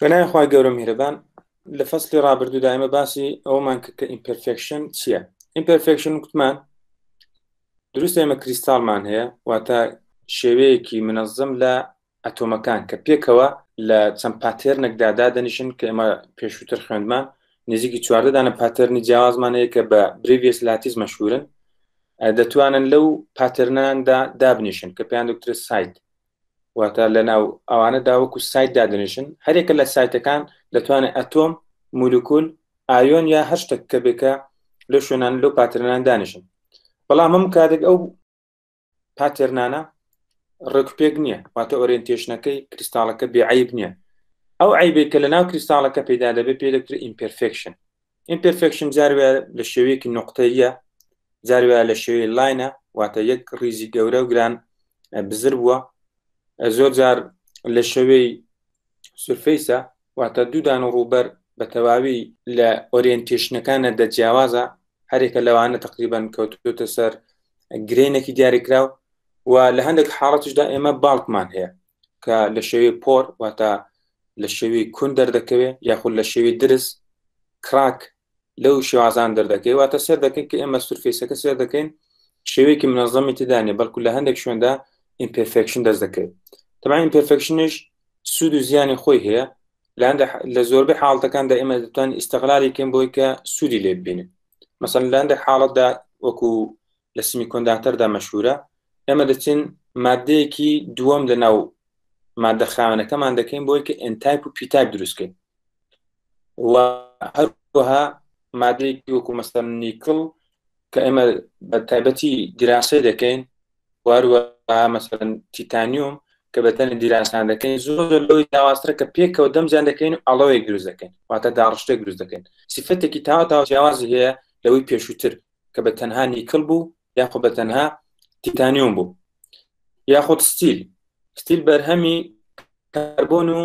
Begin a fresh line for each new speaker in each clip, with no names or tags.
بەنای خی گەورم میهرەبان لە فەسلی ڕابردوو دائمە باسی ئەومان کە ئیمپرفێکشن چییە؟ ئیمپرفێکشن وتمان دروست ئێمە کریستاڵمان هەیە واتە شێوەیەکی منەظم لە ئەتۆمەکان کە پێکەوە لە چەند پاتێرنێکدا دادەنیشن کە ئێمە پێشووتر خوێندمان نزیکی چواردەدانە پاتێرنی جیاوازمانەیە کە بە بریڤیس لاتیز مەشهورن دەتوانن لەو پاتێرناندا دابنیشن کە پێیان دکترە سایت واتە لەناو ئەوانەدا وەکو سایت دادنیشن هەرێکە لە سایتەکان دەتوانێت ئەتۆم مولکول ئایۆن یا هەر شتێک کە بێکە لە شوێنان لەو پاتێرنان دانیشن بەڵام هەم کاتێک ئەو پاتێرنانە ڕێکوپێک نییە واتە ئۆریێنتێشنەکەی کریستاڵەکە بێعیب نییە ئەو عیبێک کە لەناو کریستاڵەکە پەیدا دەبێت پێ دەکترێت ئیمپرفێکشن ئیمپرفێکشن جاروێ لە شێوەیەکی نوقتەیە جاروێ لە شێوەی لاینە واتە یەک ڕیزی گەورە و گران بزر بووە زۆر جار لە شەوەی سورفەیسە واتە دوودان و ڕووبەر بە تەواوی لە ئۆریێنتێشنەکانە دەجیاوازە هەرێکە لەوانە تقریبان کەوتوتە سەر گرێنێکی دیاریکراو و لە هەندێک حاڵەتشدا ئێمە باڵکمان هەیە کە لە شێوەی پۆر واتە لە شێوەی کون دەردەکەوێت یاخود لە شێوەی درس کراک لەو شێوازان دەردەکەی واتە سێر دەکەین کە ئێمە سورفەیسەکە سێر دەکەین شێوەیەکی منەظەمی تدانێ بەڵکو لە هەندێک شوێندا ئیمپرفێکشن دەست دەکەوێت طبعا ئیمپرفێکشنش سود و زیانی خۆی هەیە لە زۆربەی حاڵەتەکاندا ئێمە دەتوانین ئیستیغلالی بکەین بۆی کە سوودی لێ ببینین مثلا لە هەندێک حاڵەتدا وەکو لە سیمیکۆنداکتەردا مەشهورە ئێمە دەچین مادەیەکی دووەم لەناو مادە خاوەنەکەمان دەکەین بۆی کە ئێنتایپ و پیتایپ دروستکەین و هەروەها مادەیەکی وەکو مەسەڵەن نیکڵ کە ئێمە بە تایبەتی دیراسی دەکەین واروەها مەسەڵەن تیتانیوم کە بەتەنی دیراسان دەکەین زۆر لەوەی داواسترە کە پێکەوە دەمجان دەکەین و ئەڵەوەیەک دروست دەکەین واتە داڕشتێک دروست دەکەین سیفەتێکی تاوا جیاوازی هەیە لەوەی پێشووتر کە بە تەنها نیکڵ بوو یاخۆ بە تەنها تیتانیوم بوو یاخۆ ستیل بەرهەمی کاربۆن و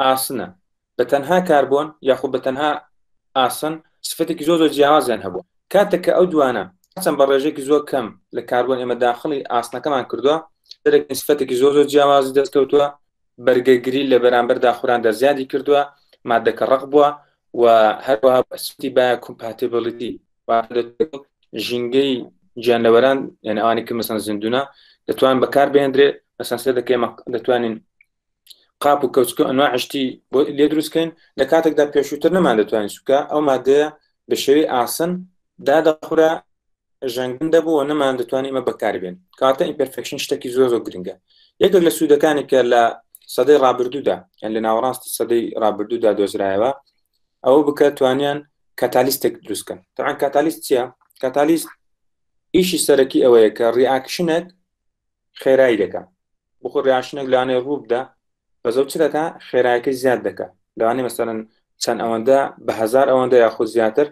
ئاسنە بە تەنها کاربۆن یاخۆ بە تەنها ئاسن سفەتێکی زۆر جیاوازیان هەبووە کاتێک کە ئەو دوانە چەند بە ڕێژێکی زۆر کەم لە کاربۆن ئێمە داخڵی ئاسنەکەمان کردووە دەرەکەین سفەتێکی زۆر جیاوازی دەستکەوتووە بەرگەگری لە بەرامبەر داخوراندا زیادی کردووە مادەکە ڕق بووە و هەروەها سوتی با کۆمپاتیبڵیتی ژینگەی گیانلەوەران یعنی ئەوانی کە مەسەڵەن زیندوونە دەتوانن بەکار بهێنرێت مەسەڵەن سێ دەکەین دەتوانین قاپ و کەوچکە ئەنواع عشتی بۆ لێ دروستکەین لە کاتێکدا پێشووتر نەمان دەتوانین سوکە ئەو مادەیە بە شێوەی ئاسن دادەخورە ژەنگن دەبوو و نەمان دەتوانین ئمە بەکاربێن کاتە ئیمپرفێکشن شتێکی زۆر گرنگە یەکێک لە سوودەکانی کە لە سەدەی ڕابردوودا یان لە ناوەڕاستی سەدەی ڕابردوودا دۆزرایەوە ئەوە بکە توانیان کاتالیستێک دروستکەن تەعاً کاتالیست چییە؟ کاتالیست ئیشی سەرەکی ئەوەیە کە ڕیاکشنێک خێرایی دەکات بخۆ ڕیاکشنێک لەوانەیە ڕوو بدە بەزەو چ دەکات خێراییەکەی زیاد دەکات لەوانەیە مەسەڵەن چەند ئەوەندە بە هەزار ئەوەندە یاخود زیاتر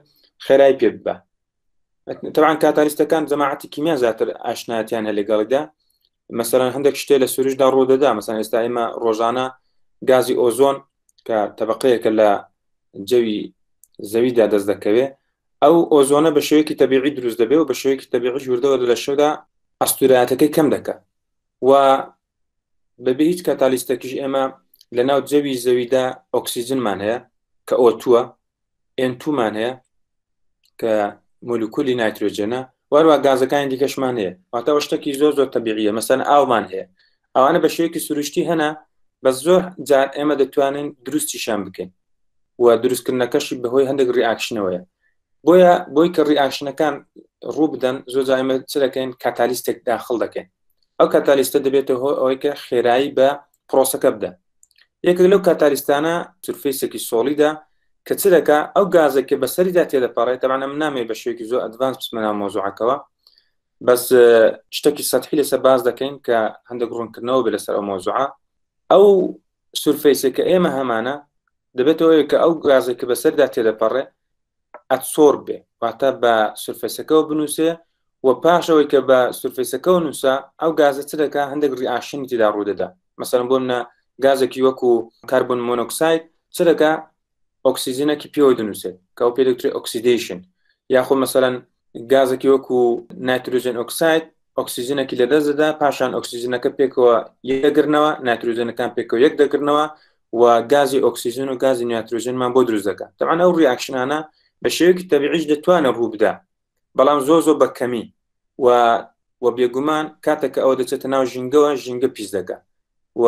خێرایی پێ ببە طبعا کاتالیستەکان جەماعەتی کیمیا زیاتر ئاشنایەتیان هەیە لەگەڵیدا مەسەڵەن هەندێک شتێ لە سروشدا ڕوو دەدا مەسەڵەن ئێستا ئێمە ڕۆژانە گازی ئۆزۆن کە تەبەقەیەکە لە جەوی زەویدا دەست دەکەوێت ئەو ئۆزۆنە بە شێوەیەکی تەبیعی دروست دەبێت و بە شێوەیەکی تەبیعی ژووردەوە لە شەودا ئەستورایەتەکەی کەم دەکات و بەبێ هیچ کاتالیستێکیش ئێمە لە ناو جەوی زەویدا ئۆکسیجنمان هەیە کە ئۆتووە ئێن2مان هەیە کە مولکولی نایترۆجێنە وەروە گازەکانی دیکەشمان هەیە واتە شتێکی زۆر تەبیعیە مەسەڵەن ئاومان هەیە ئەوانە بە شێوەیەکی سروشتی هەنا بە زۆر جار ئێمە دەتوانین دروستیشان بکەین و دروستکردنەکەشی بەهۆی هەندێک ڕیاکشنەوەیە بۆی کە ڕیاکشنەکان ڕوو بدەن زۆر جار ئێمە چ دەکەین کاتالیستێک داخڵ دەکەین ئەو کاتالیستە دەبێتەوە ئەوەی کە خێرایی بە پرۆسەکە بدە یەکێک لەو کاتالیستانە سورفەیسێکی سۆڵیدا کە چ دەکا ئەو گازێکە بەسەریدا تێدەپەڕێت تەمانە من نامێ بە شێوەیەکی زۆر ئەدڤانس بچمە ناو مۆزوعەکەوە بەس شتێکی سەتحی لەسەر باز دەکەین کە هەندێک ڕوونکردنەوە بێ لەسەر ئەو مۆزوعە ئەو سورفەیسێکە ئێمە هەمانە دەبێتەوە کە ئەو گازێکە بەسەردا تێدەپەڕێ ئەتسۆر بێ واتە بە سورفەیسەکەەوە بنووسێ و پاشەوەی کە بە سورفەیسەکەەوە نووسە ئەو گازە چ دەکا هەندێک ڕیاکشنی تێدا ڕوودەدا مەسەڵەن بۆ منە گازێکی وەکو کاربۆن مۆنۆکساید چ دەکا ئۆکسیجنێکی پێوە دەنووسێت کە ئەو پێ دەکترێت ئۆکسیدیشن یاخۆ مەسەڵەن گازێکی وەکو نایترۆجن ئۆکساید ئۆکسیجنێکی لەدەست دەدا پاشان ئۆکسیجنەکە پێکەوە یەک دەگرنەوە نایترۆجنەکان پێکەوە یەک دەگرنەوە و گازی ئۆکسیژن و گازی نیاترۆژنمان بۆ دروست دەکات. طبعا ئەو ڕیاکشنانە بە شێوەیەکی تەبیعیش دەتوانێت ڕوو بدا، بەڵام زۆر بە کەمی و بێگومان کاتێک ئەوە دەچێتە ناو ژینگەوە ژینگە پیس دەکات و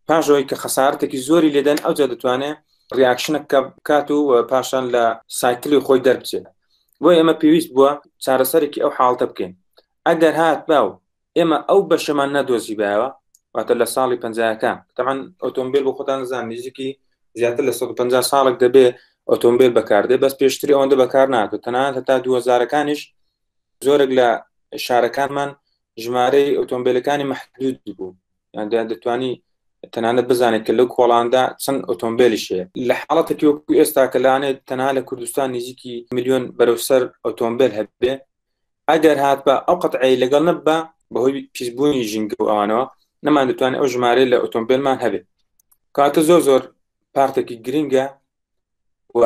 پاشەوەی کە خەسارەتێکی زۆری لێدەن ئەوجا دەتوانێت ڕیاکشنە بکات و پاشان لە سایکلی خۆی دەربچێت. بۆ ئێمە پێویست بووە چارەسەرێکی ئەو حاڵتە بکەین. ئەگەر هات باو ئێمە ئەو بەشەمان نەدۆزی باوە، واتە لە ساڵی 50کان طبعا ئۆتۆمبیل بۆ خۆتان نزان نزیکی زیاتر لە 150 ساڵێک دەبێت ئۆتۆمبیل بەکاردێ، بەس پێشتری ئەوەندە بەکار ناتوە، تەنانەت هەتا 2000کانیش زۆرێک لە شارەکانمان ژمارەی ئۆتۆمبیلەکانی مەحدود بوو، یان دەتوانی تەنانەت بزانێت کە لەو کۆڵاندا چەند ئۆتۆمبیلیش هەیە. لە حاڵەتێکی وەکو ئێستا کە لەوانێت تەنها لە کوردستان نزیکی ملیۆن بەرەوسەر ئۆتۆمبیل هەبێ، ئەگەر هات بە ئەو قەتعی لەگەڵ نەبە بەهۆی پیسبوونی ژینگە و ئەوانەوە نەمان دەتوانێت ئەو ژمارەی لە ئۆتۆمبیلمان هەبێت. کاتە زۆر پارتێکی گرینگە و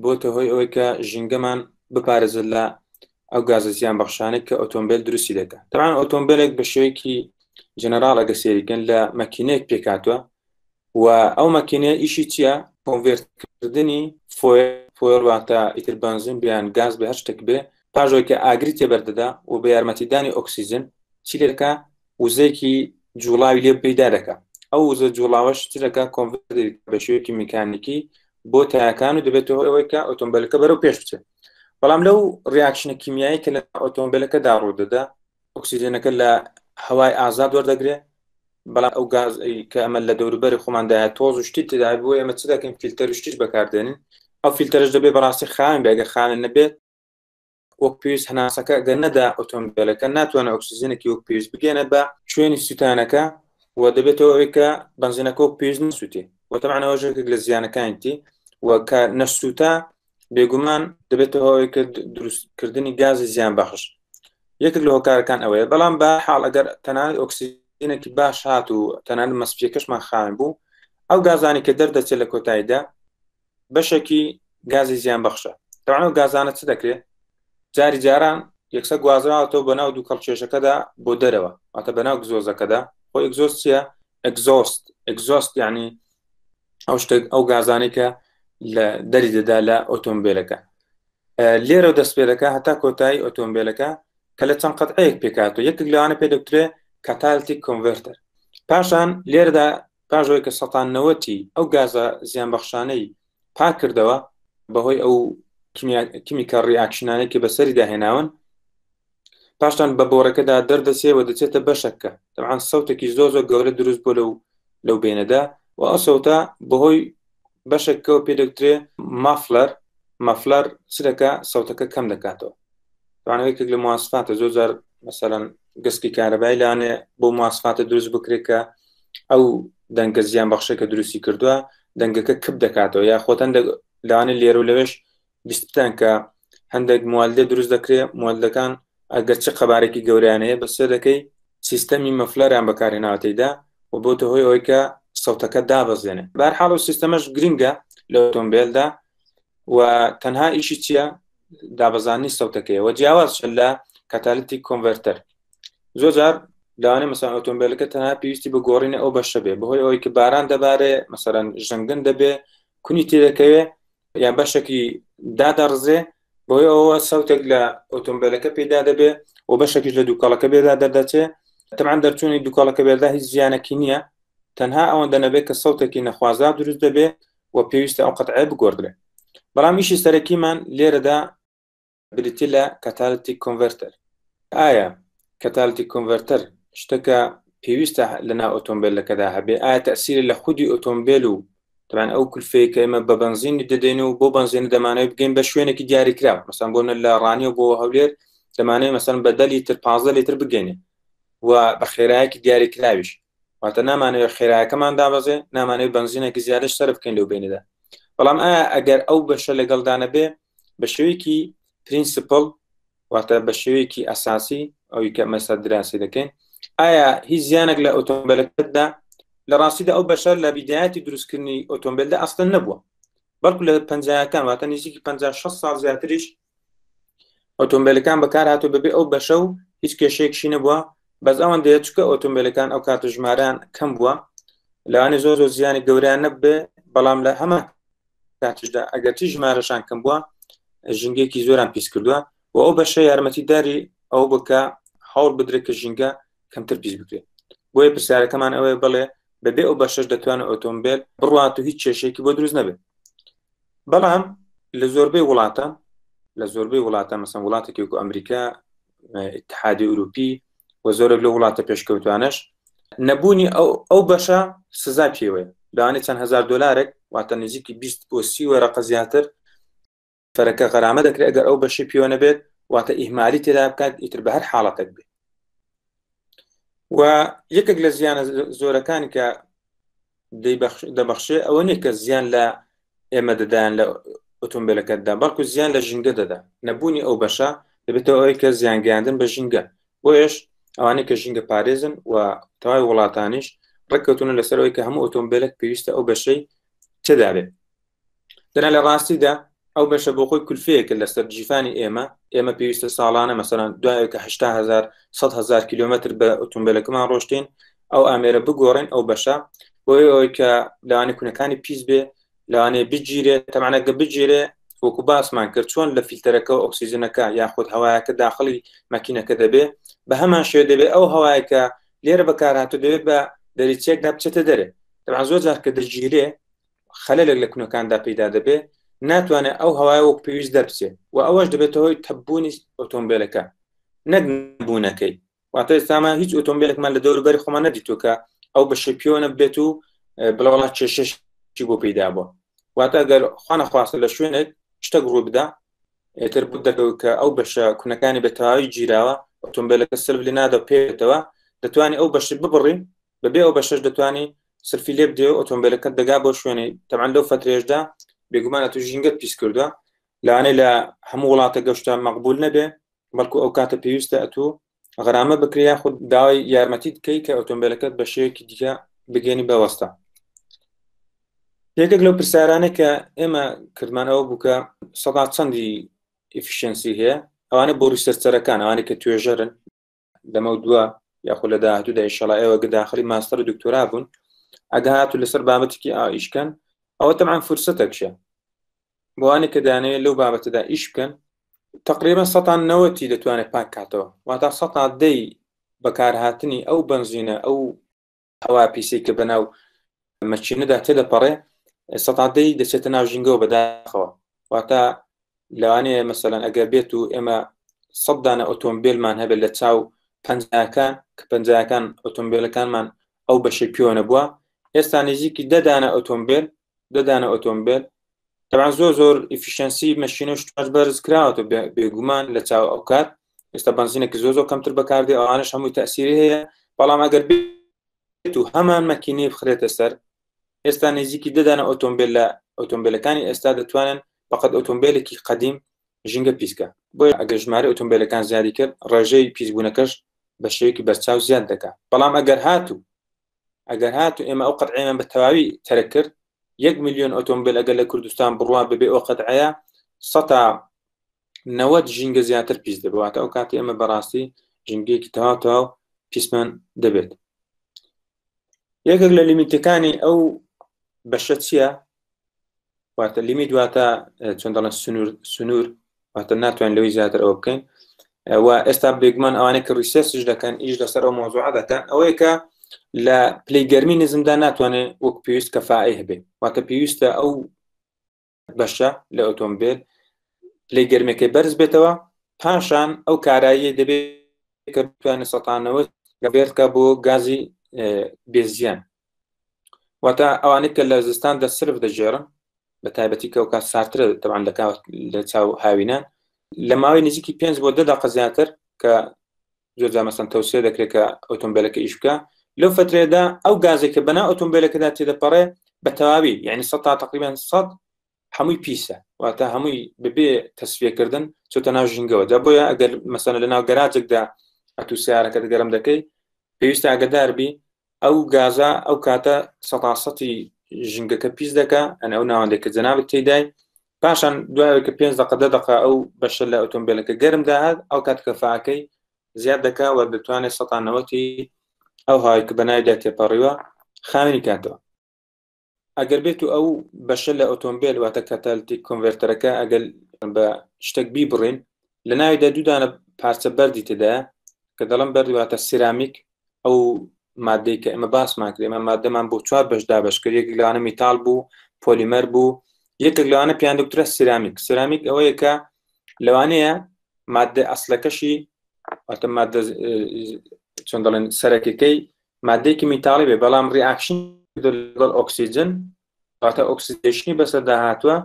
بۆتە هۆی ئەوەی کە ژینگەمان بپارێزێت لە ئەو گازە زیان بەخشانەی کە ئۆتۆمبیل دروستی دەکات. طبعا ئۆتۆمبیلێک بە شێوەیەکی جەنەراڵ ئەگە سێریکەن لە مەکینەیەک پێکاتوە و ئەو مەکینەیە ئیشی چییە؟ کۆنڤێرتکردنی فۆیل واتە ئیتر بنزین بیان گاز بە هەر شتێک بێ، پاژەوەی کە ئاگری تێبەردەدا و بە یارمەتیدانی ئۆکسیژن چی لێرەکە؟ وزەیەکی جوڵاوی لێ پەیدا دەکات. ئەو وزە جوڵاوەش چ دەکات؟ کۆنڤێرت بە شێوەیەکی میکانیکی بۆ تایەکان و دەبێتەوە ئەوەی کە ئۆتۆمبیلەکە بەرەو پێش بچێت. بەڵام لەو ڕیاکشنە کیمیایی کە لە ئۆتۆمبیلەکەدا ڕوودەدا، ئۆکسیژنەکە لە هەوای ئازاد وەردەگرێت، بەڵام ئەو گاز کە ئەمە لە دەوروبەری خۆماندایە تۆز و شتی تێدا بۆ ئێمە چ دەکەین؟ فیلتەر و شتیش بەکاردێنین. ئەو فیلتەرش دەبێت بەڕاستی خاوێن بێ، ئەگە خاوێن نەبێت وەک پێویست هەناسەکە ئەگەر نەدا ئۆتۆمبیلەکە ناتوانێت ئۆکسیژنێکی وەک پێویست بگێنە بە شوێنی سوتانەکە و دەبێتەوە ئەوەی کە بنزینەکە وەک پێویست نەسووتێ و طبعا ئەوە ژێرێک لە زیانەکانیتی و کە نەسووتە بێگومان دەبێتەوە ئەوەی کە دروستکردنی گازی زیان بەخش. یەکێک لە هۆکارەکان ئەوەیە. بەڵام بە حاڵ ئەگەر تەنانەت ئۆکسیژنێکی باش هات و تەنانەت مەسپیەکەشمان خاوێن بوو، ئەو گازانی کە دەردەچێت لە کۆتاییدا بەشێکی گازی زیان بەخشە. طبعا ئەو گازانە چ دەکرێت؟ جاری جاران یەکسە گوازراوەتەوە بەناو دوو کەڵکێشەکەدا بۆ دەرەوە، واتە بەناو گزۆزەکەدا. خۆی ئەگزۆز چییە؟ ئەگزۆست یعنی ئەو شتێک ئەو گازانی کە لە دەری دەدا لە ئۆتۆمبیلەکە. لێرە دەست پێ دەکات هەتا کۆتایی ئۆتۆمبیلەکە کە لە چەند قەتعەیەک پێکاتەوە. یەکێک لەوانە پێ دەوترێت کاتالیتیک کۆنڤێرتەر. پاشان لێرەدا پاشەوەی کە 90 ئەو گازە زیان بەخشانەی پاک کردەوە بەهۆی ئەو کیمیکە ڕیاکشنانەی کە بەسەری داهێناون، پاشان بە بۆڕەکەدا دەردەچێت و دەچێتە بەشەکە. طبعا سەوتێکی زۆر گەورە دروست بۆ لەو بینەدا و ئەو سەوتە بەهۆی بەشێکەوە پێ دەوترێت مەفلەر چ دەکات؟ سەوتەکە کەم دەکاتەوە. توانەوەیەکێک لە مواسفاتە زۆر مەسەڵەن گەسکی کارەبایی لانێ بۆ مواسفاتە دروست بکرێت کە ئەو دەنگە زیان بەخشەکە دروستی کردووە دەنگەکە کپ دەکاتەوە، یا خۆتەن لەوانێ لێرە و لەوێش بیستان کە هەندێک موالدێ دروست دەکرێت. موالدەکان ئەگەر چه قەبارێکی گەوریانەیە بەسێ دەکەی سیستەمی مەفلەریان بەکارهێناوەتەیدا و بۆتە هۆی ئەوەی کە سەوتەکە دابەزێنێ. بەهەرحاڵ و سیستەمەش گرینگە لە ئۆتۆمبیلدا و تەنها ئیشی چییە؟ دابەزانی سەوتەکەیە و جیاواز لە کاتالیتیک کۆنڤێرتەر. زۆر جار لەوانێ مەسەڵەن ئۆتۆمبیلەکە تەنها پێویستی بە گۆڕینە ئەو بەشە بێ بەهۆی ئەوەی کە باران دەبارێ، مەسەڵەن ژەنگن دەبێ، کونی تێدەکەوێ یا بەشێکی دادەڕزێ، بۆی ئەوە سەوتێک لە ئۆتۆمبیلەکە پێدا دەبێ و بەشێکیش لە دووکەڵەکە بێدا دەردەچێت. طبعا دەرچوونی دووکەڵەکە بێدا هیچ زیانێکی نییە، تەنها ئەوەندە نەبێت کە سەوتێکی نەخوازا دروست دەبێ و پێویستە ئەو قەتعە بگۆڕدرێت. بەڵام ئیشی سەرەکیمان لێرەدا بریتی لە کاتالیتیک کۆنڤێرتەر. ئایا کاتالیتیک کۆنڤێرتەر شتەکە پێویستە لەناو ئۆتۆمبیلەکەدا هەبێ؟ ئایا تەسیری لە خودی ئۆتۆمبیل و طبعا ئەو کولفەیە کە ئێمە بە بنزینی دەدەین و بۆ بنزینە دەمانەوێت بگەین بە شوێنێکی دیاریکراوە، مەسەڵەن بۆ لە ڕانیە بۆ هەولێر دەمانەوێت مەسەڵەن بە 10 لیتر 15 لیتر بگەینێ و بە خێرایەکی دیاریکراویش، واتە نامانەوێت خێرایەکەمان دابەزێ، نامانەوێت بنزینێکی زیادەش سەرف بکەین لەو بینەدا. بەڵام ئایا ئەگەر ئەو بەشە لەگەڵدانە بێ بە شێوەیەکی پرینسیپڵ، واتە بە شێوەیەکی ئەساسی ئەوی کە مەسە دراسی دەکەین، ئایا هیچ زیانێک لە ئۆتۆمبیلەکەتدا؟ لە ڕاستیدا ئەو بەشە لە بیدایەتی دروستکردنی ئۆتۆمبیلدا ئەسڵەن نەبووە، بەڵکو لە 50کان واتە نزیکی 56 ساڵ زیاتریش ئۆتۆمبیلەکان بەکار هاتووە بەبێ ئەو بەشە و هیچ کێشەیەکشی نەبووە. بەس ئەوەندەیە چکە ئۆتۆمبیلەکان ئەو کاتە ژمارەیان کەم بووە، لەوانێ زۆر زیانی گەوریان نەبێ بەڵام لە هەمە کاتیشدا ئەگەر تی ژمارەشان کەم بووە ژینگەیەکی زۆران پیس کردووە و ئەو بەشە یارمەتیداری ئەو بکە هەوڵ بدرێت کە ژینگە کەمتر پیس بکرێت. بۆیە پرسیارەکەمان ئەوەیە بڵێ بەبێ ئەو بەشەش دەتوانێت ئۆتۆمبیل بڕوات و هیچ کێشەیەکی بۆ دروست نەبێت. بەڵام لە زۆربەی وڵاتە مەسەڵەن وڵاتێکی وەکو ئەمریکا، اتحادی ئوروپی و زۆرێک لە وڵاتە پێشکەوتوانش نەبوونی ئەو بەشە سزا پێوەیە لەوانەیە چەند هەزار دۆلارێک واتە نزیکی 20 بۆ 30 وەرەقە زیاتر فەرەکە غەرامە دەکرێت ئەگەر ئەو بەشی پێوە نەبێت واتە ئیهمالی تێدا بکات ئیتر بە هەر حاڵەتێک بێت. و یەکێک لە زیانە زۆرەکانی کە دەبەخشێ ئەوە نیە کە زیان لە ئێمە دەدایان لە ئۆتۆمبیلەکەتدا بەڵکو زیان لە ژینگە دەدا. نەبوونی ئەو بەشە دەبێتەوە ئەوەی کە زیانگەیاندن بە ژینگە. بۆیش ئەوانەی کە ژینگە پارێزن و تەواوی وڵاتانیش ڕێککەوتونە لەسەرەوەی کە هەموو ئۆتۆمبیلێک پێویستە ئەو بەشەی تێدا بێت. دەنا لە ڕاستیدا ئەو بەشە بۆ خۆی کولفەیەکە لەسەر جیفانی ئێمە پێویستە ساڵانە مەسەڵەن دوایە کە 80,000 کیلۆمەتر بە ئۆتۆمبیلەکەمان ڕۆشتین ئەو ئامێرە بگۆڕین ئەو بەشە بۆی ئەوەی کە لەوانەیە کوونەکانی پیس بێ لەوانەیە بگیرێت تەمانەگە بگیرێ وەکو باسمان کرد چۆن لە فیلتەرەکە و ئۆکسیجنەکە یاخود هەوایەکە داخلی ماکینەکە دەبێ بە هەمان شێوە دەبێت ئەو هەوایەکە لێرە بەکارهاتوو دەبێت بە دەریچێکدا بچێتە دەرێ. طبعاً زۆر جار کە دەگیرێ خەلەلێک لە کوونەکاندا پەیدا دەبێت ناتوانێت ئەو هەوای وەک پێویست دەربچێت و ئەوەش دەبێتەوە هۆی تەبوونی ئۆتۆمبیلەکە نەک نەبوونەکەی. واتە ئێستامان هیچ ئۆتۆمبیلێکمان لە دەوروبەری خۆمان نەدیتووە کە ئەو بەشەی پێوە نەبێت و بڵێ وەڵات کێشەشی بۆ پەیدا بووە. واتە ئەگەر خوا نەخواستە لە شوێنێک شتێک ڕوو بدا ئێتر بوو دەکەوت کە ئەو بەشە کوونەکانی بە تەواوی گیراوە ئۆتۆمبیلەکە سلف لێ نادا پێێتەوە دەتوانێت ئەو بەشی ببڕی بەبێ ئەو بەشەش دەتوانی سلفی لێ بدێ و ئۆتۆمبیلەکەت دەگا بۆ شوێنی تەمەن لەو فترێشدا بێگومانە تو ژینگەت پیس کردووە لەوانەیە لە هەموو وڵاتە گەشتە مەقبول نەبێ بەڵکو ئەو کاتە پێویستە ئەتوو غەرامە بکرێ یاخود داوای یارمەتیت بکەی کە ئۆتۆمبیلەکەت بە شێوەیەکی دیکە بگەێنی بەوەستە. یەکێک لەو پرسیارانە کە ئێمە کردمان ئەوە بوو کە سەدات چەندی ئیفیشنسی هەیە ئەوانە بۆ ریسەرچەرەکان ئەوانەی کە توێژەرن لەمە دووە یاخود لە داهاتوودا ئینشەڵا ئێوە داخلی ماستەر و دکتۆرا بوون ئەگە هاتوو لەسەر بابەتێکی ئیشکەن ئەوە تەمەن فرسەتێکشە بۆوانێک کە دانەوێت لەو بابەتەدا ئیش بکەن تقریبا 90 دەتوانێت پاک کاتەوە واتە 10 بەکارهاتنی ئەو بنزینە ئەو هەوا پیسی کە بەناو مەچینەدا تێدەپەڕێ 10 دەچێتە ناو ژینگەوە بەداخەوە. واتە لەوانەیە مەسەلەن ئەگەر بێت و ئێمە 100 دانە ئۆتۆمبیلمان هەبێت لە چاو 50کان کە 50کان ئۆتۆمبیلەکانمان ئەو بەشەی پێوە نەبووە ئێستا نزیکی 10 دانە ئۆتۆمبیل طبعاً زۆر ئیفیشنسی مەشینە و شتومەش بەرز کراوەتە بێگومان لە چاو ئەو کات ئێستا بنزینێکی زۆر کەمتر بەکاردێ ئەوانش هەمووی تەئسیری هەیە بەڵام ئەگەر بێت و هەمان مەکینەی بخرێتە سەر ئێستا نزیکی 10 دانە ئۆتۆمبیل لە ئۆتۆمبیلەکانی ئێستا دەتوانن بەقەت ئۆتۆمبیلێکی قەدیم ژینگە پیسکە. بۆیە ئەگەر ژمارە ئۆتۆمبیلەکان زیادی کرد ڕێژەی پیسبوونەکەش بە شێوەیەکی بەرچاو زیاد دەکات. بەڵام ئەگەر هاتوو ئێمە ئەو قەتعەیەمان بە تەواوی تەرک کرد 1 میلیۆن ئۆتۆمبیل ئەگەر لە کوردستان بڕوا ببێ ئەو قەتعەیە 190 ژینگە زیاتر پیس دەبێت ئەو کاتی ئێمە بەڕاستی ژینگەیەکی تەواو پیسمان دەبێت. یەکێک لە لیمیتەکانی ئەو بەشە چییە؟ واتە لیمیت واتە چۆن دەڵێن سنوور واتە ناتوانین لەوەی زیاتر ئەوە بکەین و ئێستا بێگومان ئەوانەی کە ریسێرچ دەکەن ئیش لەسەر ئەو مۆزوعە دەکەن ئەوەیە کە لە پلەی گەرمی نزمدا ناتوانێت وەک پێویست کەفائی هەبێت واتە پێویستە ئەو بەشە لە ئۆتۆمبیل پلەی گەرمەکەی بەرز بێتەوە پاشان ئەو کارایی دەبێت کە بتوانێت 90 گەبێتکە بۆ گازی بێزیان واتە ئەوانەی کە لە زستاندا سرف دەژێڕن بە تایبەتی کە ئەو کات سارترە تەبعاً لە چاو هاوینان لە ماوەی نزیکی 5 بۆ 10 دقیقە زیاتر کە زۆرجار مەسەڵەن تەوسیە دەکرێت کە ئۆتۆمبیلەکە ئیش بکە لەو فترەیەدا ئەو گازێکە بەناو ئۆتۆمبیلەکەدا تێدەپەڕێ بە تەواوی یعنی 100 تقریبا 100 هەمووی پیسە واتە هەمووی ببێ تەسفیەکردن چۆتە ناو ژینگەوە جا بۆیە ئەگەر مەسەڵەن لە ناو گەراجێکدا ئەتوو سیارەکەت گەرم دەکەی پێویستە ئاگاداربی ئەو گازە ئەو کاتە 100 ژینگەکە پیس دەکا ئەو ناوەندێکە جەنابەت تێدای پاشان دوایەوە کە 5 دقیقە 10 دقیقە ئەو بەشە لە ئۆتۆمبیلەکە گەرم داهات ئەو کات کەفاءەکەی زیاد دەکا و دەتوانێت 190 ئەو هاوی کە بەناویدا تێپەڕیوە خاوێنی کاتەوە. ئەگەر بێت و ئەو بەشە لە ئۆتۆمبیل واتە کاتالیتیک کۆنڤێرتەرەکە ئەگەر بە شتێک بیبڕین لە ناویدا دوودانە پارچە بەردی تێدایە کە دەڵم بەردی واتە سیرامیک ئەو مادەی کە ئێمە باسمان کرد ئێمە مادەمان بۆ 4 بەشدا بەشکرد یەک لەوانە میتال بوو پۆلیمەر بوو یەکێک لەوانە پیان دکتۆرە سیرامیک ئەوەیە کە لەوانەیە مادە ئەسلەکەشی واتە مادە چۆن دەڵێن سەرەکیەکەی مادەیەکی میتاڵی بێ بەڵام ڕیاکشن لەگەڵ ئۆکسیجن واتە ئۆکسیدیشنی بەسەردا هاتووە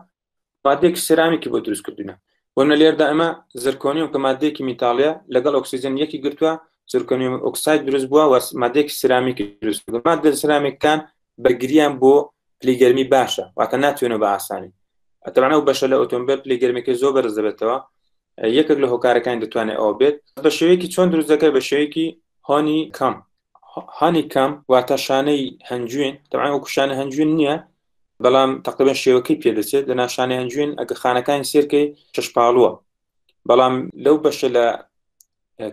مادەیەکی سیرامیکی بۆ دروست کردوونە بۆمە لێردا ئەمە زرکۆنیوم کە مادەیەکی میتاڵیە لەگەڵ ئۆکسیجن یەکی گرتووە زرکۆنیوم ئۆکساید دروست بووە و مادەیەکی سیرامیکی دروست کردووە مادە سیرامیکەکان بەرگریان بۆ پلیگەرمی باشە واتە ناتوێنەوە بە ئاسانی ئەتەوانە و بەشە لە ئۆتۆمبیل پلیگەرمێکی زۆر بەرز دەبێتەوە یەکێک لە هۆکارەکان دەتوانێت ئەوە بێت بە شێوەیەکی چۆن دروست دەکەی بە شێوەیەکی هانی کام واتە شانەی هەنجوێن تەبعاً وەکو شانە هەنجوێن نییە بەڵام تقریبا شێوەکەی پێدەچێت لە ناشانەی هەنجوێن ئەگە خانەکانی سێرکەی شەشپاڵووە بەڵام لەو بەشە لە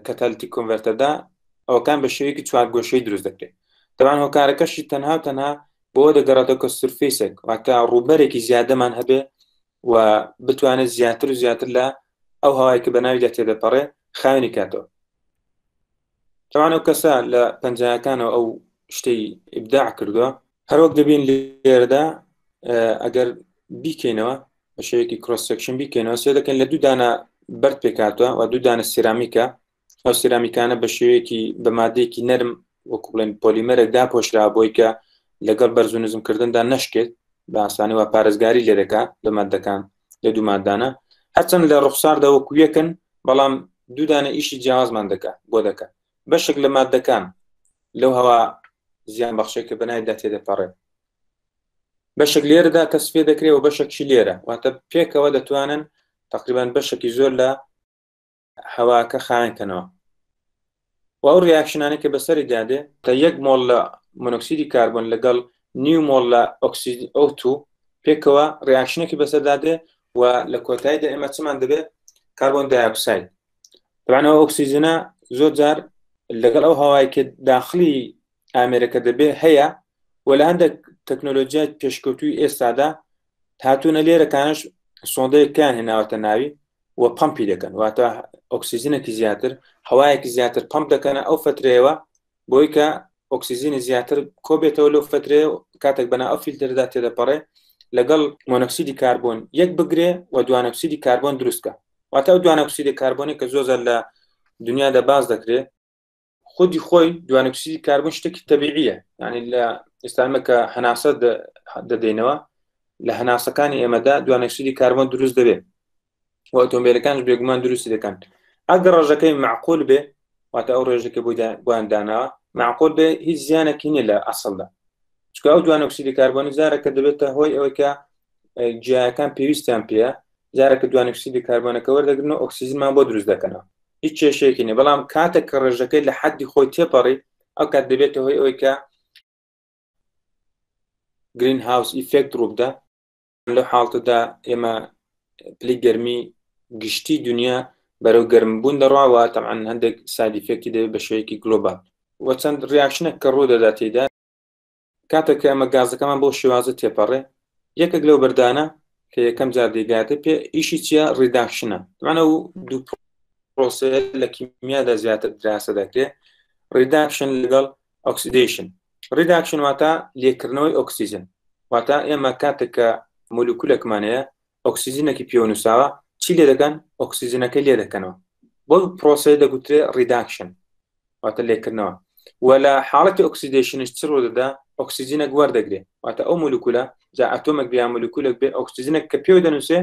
کاتالیتیک کۆنڤێرتەردا ئەوەکان بە شێوەیەکی چوارگۆشەی دروست دەکرێت تەبعاً هۆکارەکەشی تەنها بۆ دەگەڕێتەوە کە سورفیسێک واتە ڕووبەرێکی زیادەمان هەبێ و بتوانێت زیاتر و زیاتر لە ئەو هەوای کە بەناویدا تێدەپەڕێ خاوێنی کاتەوە تەوانە ئەو کەسە لە پەنجایەکانەوە ئەو شتەی ئیبداع کردووە هەروەک دەبین لێرەدا ئەگەر بیکەینەوە بە شێوەیەکی کرۆس سێکشن بیکەینەوە سێ دەکەن لە دوودانە بەرد پێکاتوە و دوودانە سیرامیکە ئەو سیرامیکانە بە شێوەیەکی بە مادەیەکی نەرم وەکو بڵێن پۆلیمەرێک داپۆشرا بۆی کە لەگەڵ بەرز و نزمکردندا نەشکێت بە ئاسانی و پارێزگاری لێ دەکات لە مادەکان لە دوو مادانە هەرچەند لە ڕوخساردا وەکو یەکن بەڵام دوودانە ئیشی جیاوازمان دەکات بۆ دەکات بەشێک لە مادەکان لەو هەوا زیان بەخشێک کە بەناویدا تێدەپەڕێت بەشێک لێرەدا تەسفێ دەکرێت و بەشێکی لێرە واتە پێکەوە دەتوانن تقریبا بەشێکی زۆر لە هەواکە خاوێنکەنەوە و ئەو ڕیاکشنانە کە بەسەری دادێ تا 1 مۆڵ لە مۆنۆکسیدی کاربۆن لەگەڵ 9 مۆڵ لە ئۆکسیدی O2 پێکەوە ڕیاکشنێکی بەسەر دادێ و لە کۆتاییدا ئێمە چمان دەبێت کاربۆن دایۆکساید طبعاً ئەو ئۆکسیجنە زۆر جار لەگەڵ ئەو هەوای کە داخلی ئامێرەکە دەبێ هەیە و لە هەندێک تەکنۆلۆژیای پێشکەوتووی ئێستادا هاتوونە لێرەکانش سۆندەیەکیان هێناوەتە ناوی و پەمپی دەکەن واتە ئۆکسیجنێکی زیاتر هەوایەکی زیاتر پەمپ دەکەنە ئەو فترەیەوە بۆی کە ئۆکسیجنی زیاتر کۆبێتەوە لەو فترێ کاتێک بەنا ئەو فیلتردا تێدەپەڕێ لەگەڵ مۆنۆکسیدی کاربۆن یەک بگرێ و دوانۆکسیدی کاربۆن دروستکە واتە ئەو دوانۆکسیدی کاربۆنی کە زۆر لە دنیادا باز دەکرێت خودی خۆی دوانۆکسیدی کاربۆن شتێکی تەبیعیە یعنی لە ئێستامە کە هەناسە دەدەینەوە لە هەناسەکانی ئێمەدا دوانۆکسیدی کاربۆن دروست دەبێت و ئۆتۆمبیلەکانش بێگومان دروستی دەکەن ئەگەر ڕێژەکەی معقول بێ واتە ئەو ڕێژەکە بۆیان داناوە معقول بێ هیچ زیانێکی نیە لە ئەسڵدا چکە ئەو دوانۆکسیدی کاربۆنی جارێکە دەبێتە هۆی ئەوەی کە جیاکان پێویستیان پێە جارێکە دوانۆکسیدی کاربۆنەکە وەردەگرن و ئۆکسیجنمان بۆ دروست دەکەنەوە هیچ کێشەیەکی نیە بەڵام کاتێک کە ڕێژەکەی لە حەدی خۆی تێپەڕی ئەو کات دەبێتە هۆی ئەوەی کە گرین هاوس ئیفێکت ڕووبدا لەو حاڵتەدا ئێمە پلی گەرمی گشتی دنیا بەرەو گەرمبوون دەڕواوە تەمعەن هەندێک ساید ئیفێکتی دەبێت بە شێوەیەکی گلۆبال و چەند ڕیاکشنێک کە ڕوو دەدات تێیدا کاتێک کە ئەمە گازەکەمان بۆ شێوازە تێپەڕێ یەکێک لەو بەردانە کە یەکەم جار دەیگاتە پێ ئیشی چیە ڕیداکشنە تەمعەن ئەو دوو پرۆسە لە کیمیادا زیاتر دراسە دەکرێت ریداکشن لەگەڵ ئۆکسیدیشن ریداکشن واتە لێکردنەوەی ئۆکسیجن واتە ئێمە کاتێک کە مۆلیکولێکمان هەیە ئۆکسیجنێکی پێوەنووساوە چی لێ دەکەن ئۆکسیجنەکەی لێ دەکەنەوە بۆ پرۆسەی دەگوترێت ریداکشن واتە لێکردنەوە و لە حاڵەتی ئۆکسیدیشنش چ ڕوو دەدا ئۆکسیجنێک وەردەگرێت واتە ئەو مۆلیکولە جا ئەتۆمێک بیا مۆلیکولێک بێ ئۆکسیجنێک کە پێوە دەنووسێ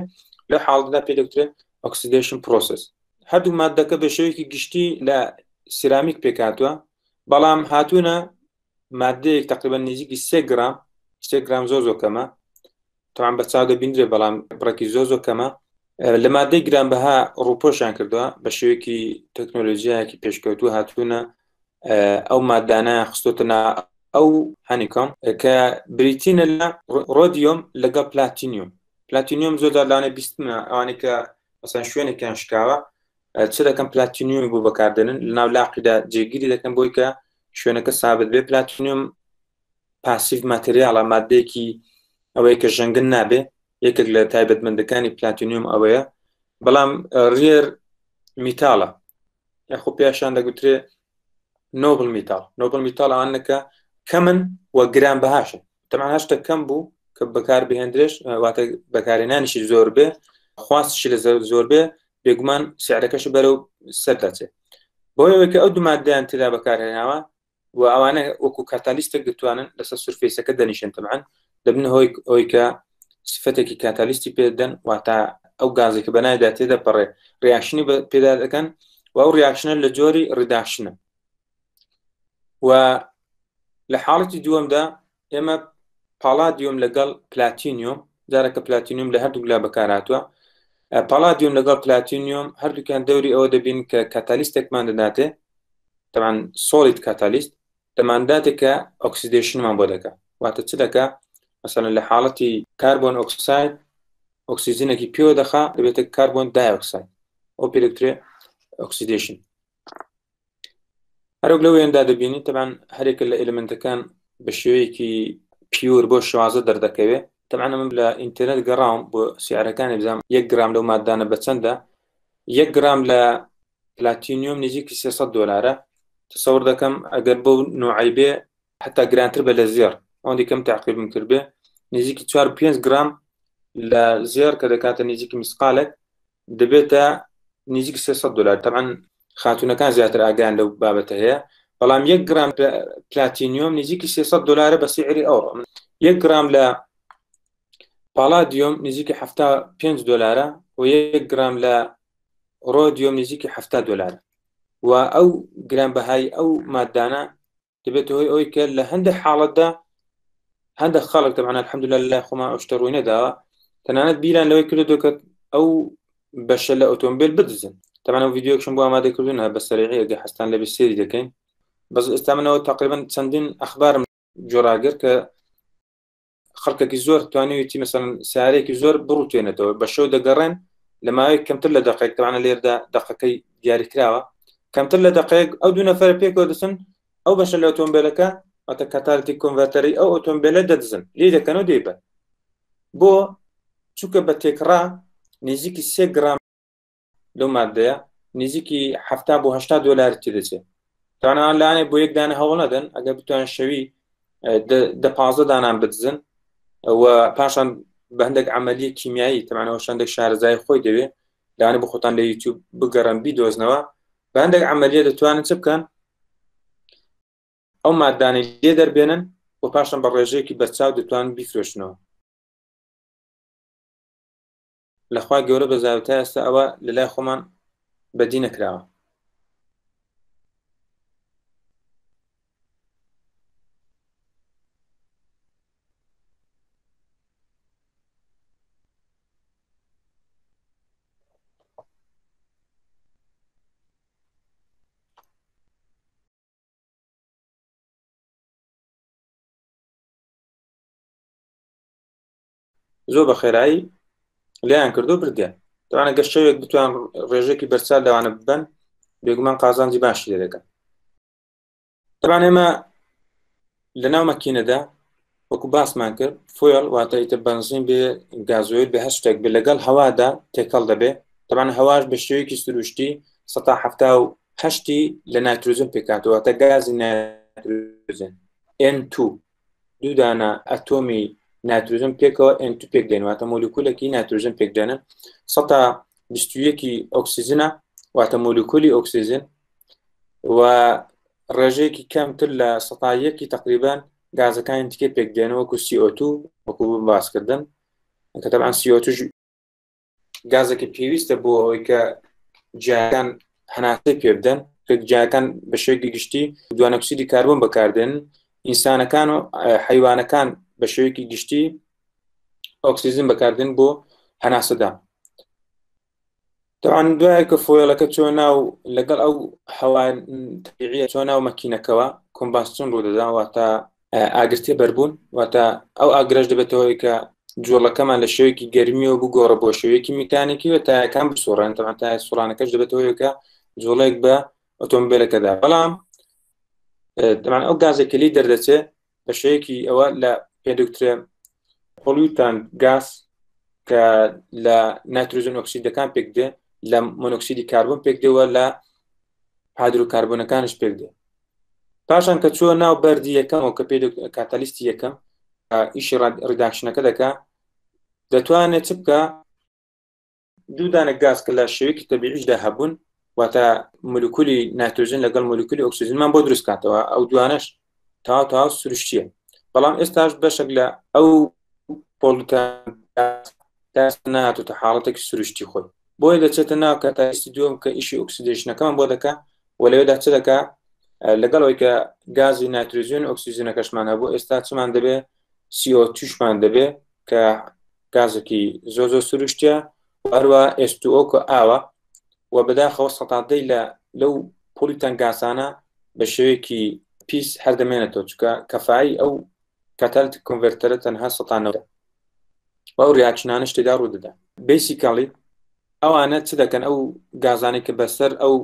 لە حاڵەتدا پێ دەکترێت ئۆکسیدیشن پرۆسس هەردوو مادەکە بە شێوەیەکی گشتی لە سیرامیک پێکاتوە بەڵام هاتوونە مادەیەک تقریبا نزیکی 3 گرام زۆر کەمە تەوان بە چاو دەبیندرێ بەڵام بڕێکی زۆر کەمە لە مادەی گرانبەها ڕووپۆشیان کردووە بە شێوەیەکی تەکنۆلۆژیایەکی پێشکەوتوو هاتوونە ئەو مادانە خستۆتەنا ئەو هەنیکۆم کە بریتینە لە ڕۆدیۆم لەگەڵ پلاتینیۆم زۆر لاانێ بیستمە ئەوانەی کە مەسەن شوێنێکیان شکاوە چ دەکەم پلاتینیۆمی بوو بەکاردێنن لە ناو لاقیدا جێگیری دەکەم بۆی کە شوێنەکە سابت بێ پلاتینیۆم پاسیف ماتریاڵە مادەیەکی ئەوەیە کە ژەنگن نابێ یەکێک لە تایبەتمەندەکانی پلاتینیوم ئەوەیە بەڵام ڕێر میتاڵە یاخۆ پێشان دەگوترێ نۆبل میتاڵ ئەوانەکە کەمن وە گران بەهاشن تەمان هەشتە کەم بوو کە بەکار بهێندرێش واتە بەکارهێنانیشی زۆر بێ خواستشی لە زۆر بێ بێگومان سیعرەکەش بەرەو سەر دەچێت بۆیەوەی کە ئەو دوو مادەیان تێدا بەکارهێناوە و ئەوانە وەکو کاتالیستێک دەتوانن لەسەر سورفێسەکە دەنیشن تەمان دەبن هۆی کە سفتێکی کاتالیستی پێدەن واتە ئەو گازێکە بەنایدا تێدەپەڕێ ڕیاکشنی پێدا دەکەن و ئەو ڕیاکشنە لە جۆری ڕیداکشنە و لە حاڵەتی دووەمدا ئێمە پالادیوم لەگەڵ پلاتینیوم جارێکە پلاتینیوم لە هەردوو لا بەکارهاتووە پالادیوم لەگەڵ پلاتینیوم هەردووکیان دەوری ئەوە دەبین کە کاتالیستێکمان دەداتێ تەمان سۆلیت کاتالیست دەمانداتێک کە ئۆکسیدێشنمان بۆ دەکە واتە چ دەکە مثلا لە حاڵەتی کاربۆن ئۆکساید ئۆکسیجنێکی پێوە دەخا دەبێتە کاربۆن دایۆکساید ئەو پێدەکترێ ئۆکسیدێشن هەروەک لەو وێندا دەبینی تەمان هەرێکە لە ئێلمنتەکان بە شێوەیەکی پیور بۆ شوازە دەردەکەوێت تەمان من لە ئینتەرنێت گەڕاوم بۆ سیارەکانی بزانم 1 گرام لەو مادانە بە چەندە 1 گرام لە پلاتینیوم نزیکی $300 تصور دەکەم ئەگەر بۆ نوعی بێ حتا گرانتر بە لە زێر ئەوەندی کەم تعقیبم کرد بێ نزیکی 4-5 گرام لە زێر کە دەکاتە نزیکی مسقالێک دەبێتە نزیکی $300 تەمان خاتونەکان زیاتر ئاگیان لەو بابەتە هەیە بەڵام 1 گرام پلاتینیوم نزیکی $300 بە سعری ئەوڕۆ 1 گرام لە پالادیوم نزیکی $75 و 1 گرام لە ڕۆدیوم نزیکی $70 و ئەو گرانبەهای ئەو مادانە دەبێت ئەوەی کە لە هەندێک حاڵەتدا هەندێک خەڵک تەمان الحەمدولله لای خۆمان ئەو شتە ڕووی نەداوە تەنانەت بیران لەوەی کردو کە ئەو بەشە لە ئۆتۆمبیل بدزن تەمان ئەو ڤیدیۆکشم بۆ ئامادەکردوونە بە سەریعی ئەگە حەستان لەبێ سێری دەکەین بەس ئێستا منەوە تقریبا چەندین ئەخبارم جۆراگر کە خەڵکێکی زۆر توانیویەتی مەسەڵەن سیارەیەکی زۆر بڕوتێنێتەوە بە شەو دەگەڕێن لە ماوەیەک کەمتر لە دەقەیەک تەوانە لێردا دەقەکەی دیاریکراوە کەمتر لە دەقەیەک ئەو دوو نەفەر پێکەوە دەچن ئەو بەشە لە ئۆتۆمبیلەکە واتە کاتالیتیک کۆنڤەرتەری ئەو ئۆتۆمبیلە دەدزن لێ دەکەن و دێبن بۆ چووکە بە تێکڕا نزیکی 3 گرام لەو مادەیە نزیکی $70-80 تێدەچێت تەوانەوان لانێ بۆ یەک دانە هەوڵ نەدەن ئەگەر بتوانن شەوی 10-15 دانان بدزن و پاشان بە هەندێک عەمەلیە کیمیایی تەمانەوە شەندێک شارەزای خۆی دەوێت لانێ بۆ خۆتان لە یوتیوب بگەڕن بیدۆزنەوە بە هەندێک عەمەلیە دەتوانن چ بکەن ئەو مادانەی لێ دەربێنن و پاشان بە ڕێژەیەکی بەرچاو دەتوانن بیفرۆشنەوە لەخوا گەورە بە زاوتە ئێستا ئەوە لەلای خۆمان بەدی نەکراوە زۆر بە خێرایی لیان کردو بردیان تەوانە گەشت شەوێک بتوان ڕێژێکی بەرچاو لەوانە ببەن بێگومان قازانجی باشی لێ دەکەن تەوان ئێمە لەناو مەکینەدا وەکو باسمان کرد فۆیل واتە ئیتر بەنزین بێ گازۆیل بێ هەر شتێک بێ لەگەڵ هەوادا تێکەڵ دەبێ تەوان هەواش بە شێوەیەکی سروشتی 178 لە نایترۆجن پێکاتەوە تە گازی نایترۆجن N2 دوو دانە ئەتۆمی نایترۆجن پێکەوە N2 پێک دێنواتە مۆلیکولێکی نایترۆجن پێک دێنن 121 ئۆکسیجنە واتە مۆلیکولی ئۆکسیجن و ڕێژەیەکی کەمتر لە 101 تقریبان گازەکانی تکێ پێک دێنەوە وەکو CO2 وەکو باسکردن کە تەبعاً CO2 گازێکی پێویستە بۆ ئەوەی کە جیاکان هەناسەی پێ بدەن کە جیاکان بە شێوەیەکی گشتی دوانەکسیدی کاربۆن بەکاردێنن ئینسانەکان و حەیوانەکان بە شێوەیەکی گشتی ئۆکسیجن بەکاردێن بۆ هەناسەدا تەوان دوایە کە فۆیلەکە چۆن ناو لەگەڵ ئەو هەوای تەبیعیە چۆن ناو مەکینەکەوە کۆمباستۆن ڕوودەدا واتە ئاگرتێ بەربوون واتە ئەو ئاگرەش دەبێتەوەی کە جۆڵەکەمان لە شێوەیەکی گەرمیەوە بگۆڕە بۆ شێوەیەکی میکانیکی و تایەکان بسوڕێن تەوان تای سوڕانەکەش دەبێتەوەی کە جۆڵێک بە ئۆتۆمبیلەکەدا بەڵام تەوان ئەو گازێکی لی دەردەچێت بە شەیەکی ئەوە لە پێدەوترێ پۆلیوتان گاز کە لە نایترۆژن ئۆکسیدەکان پێک دێ لە مۆنۆکسیدی کاربۆن پێک دێەوە لە هایدرۆکاربۆنەکانش پێک دێ پاشان کە چووە ناو بەردی یەکەمەوە کە کاتالیستی یەکەم ئیشی ڕیداکشنەکە دەکا دەتوانێت چ بکە دوو دانە گاز کە لە شێوەیەکی تەبیعیشدا هەبوون واتە مولکولی نایترۆژن لەگەڵ مولکولی ئۆکسیژنمان بۆ دروست کاتەوە ئەو دوانەش تاو سروشتیە بەڵام ئێستاش بەشێک لە ئەو پۆڵوتان ناتوتە حاڵەتێکی سروشتی خۆی بۆیە دەچێتە ناو کاتالیستی دووەم کە ئیشی ئۆکسیدێشنەکەمان بۆ دەکا و لەوێدا چ دەکا لەگەڵەوەی کە گازی نایترۆژن ئۆکسیژنەکەشمان هەبوو ئێستا چمان دەبێ CO2شمان دەبێ کە گازێکی زۆر سروشتیە هەروە H2O کە ئاوە و بەداخەوە سەتادەی لەو پۆلیتان گاسانە بە شێوەیەکی پیس هەردەمێنێتەوە چکە کەفایی ئەو کاتالیتیک کۆنڤەرتەرە تەنها ١٠٠ و ئەو ریاکشنانە تێدا ڕوودەدا بیسیکاڵی ئەوانە چ دەکەن ئەو گازانی کە بەسەر ئەو